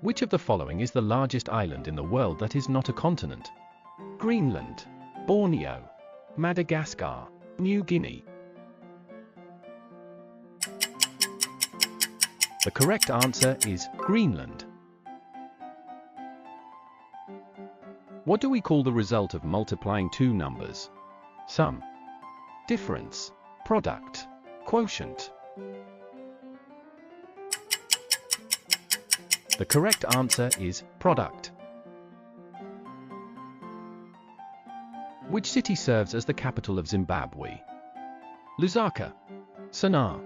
Which of the following is the largest island in the world that is not a continent? Greenland, Borneo, Madagascar, New Guinea. The correct answer is Greenland. What do we call the result of multiplying two numbers? Sum, difference, product, quotient. The correct answer is product. Which city serves as the capital of Zimbabwe? Lusaka, Sanaa,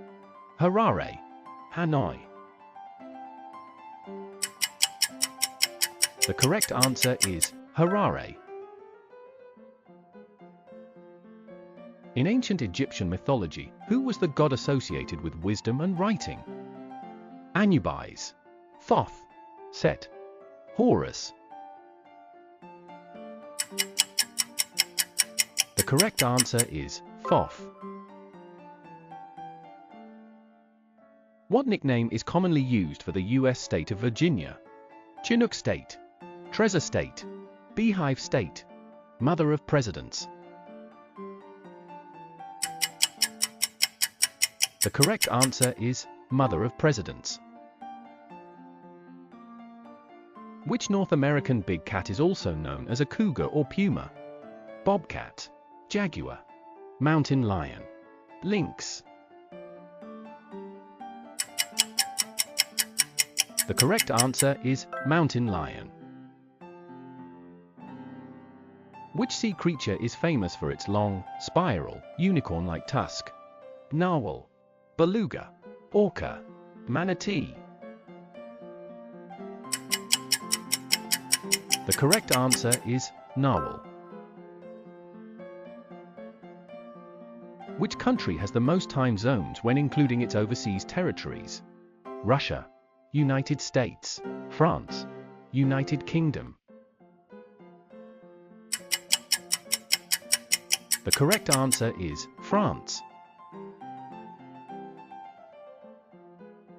Harare, Hanoi. The correct answer is Harare. In ancient Egyptian mythology, who was the god associated with wisdom and writing? Anubis, Thoth, Set, Horus. The correct answer is Thoth. What nickname is commonly used for the U.S. state of Virginia? Chinook State, Treasure State, Beehive State, Mother of Presidents. The correct answer is Mother of Presidents. Which North American big cat is also known as a cougar or puma? Bobcat, jaguar, mountain lion, lynx. The correct answer is mountain lion. Which sea creature is famous for its long, spiral, unicorn-like tusk? Narwhal, beluga, orca, manatee. The correct answer is narwhal. Which country has the most time zones when including its overseas territories? Russia, United States, France, United Kingdom. The correct answer is France.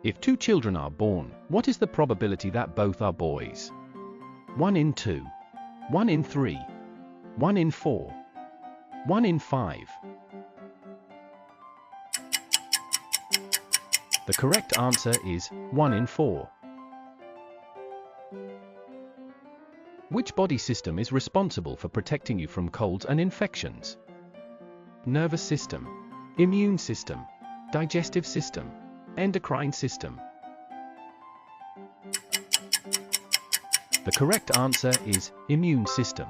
If two children are born, what is the probability that both are boys? 1 in 2, 1 in 3, 1 in 4, 1 in 5. The correct answer is 1 in 4. Which body system is responsible for protecting you from colds and infections? Nervous system, immune system, digestive system, endocrine system. The correct answer is immune system.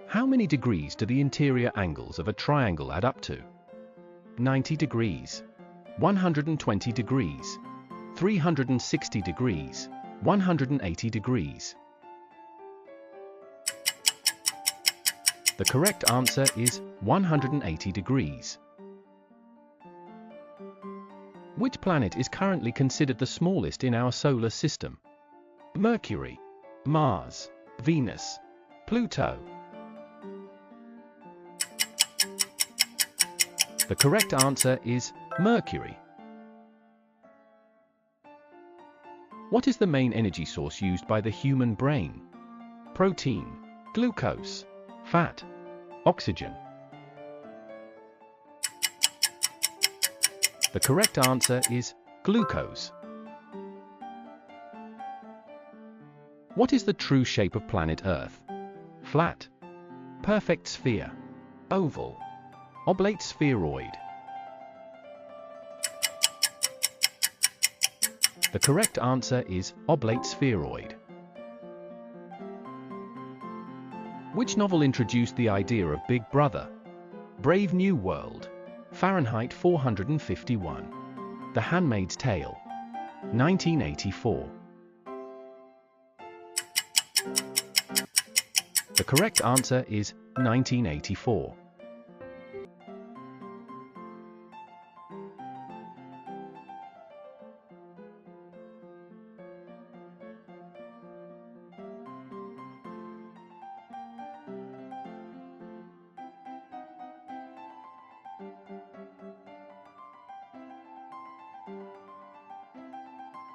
How many degrees do the interior angles of a triangle add up to? 90 degrees, 120 degrees, 360 degrees, 180 degrees. The correct answer is 180 degrees. Which planet is currently considered the smallest in our solar system? Mercury, Mars, Venus, Pluto. The correct answer is Mercury. What is the main energy source used by the human brain? Protein, glucose, fat, oxygen. The correct answer is glucose. What is the true shape of planet Earth? Flat, perfect sphere, oval, oblate spheroid. The correct answer is oblate spheroid. Which novel introduced the idea of Big Brother? Brave New World, Fahrenheit 451, The Handmaid's Tale, 1984. The correct answer is 1984.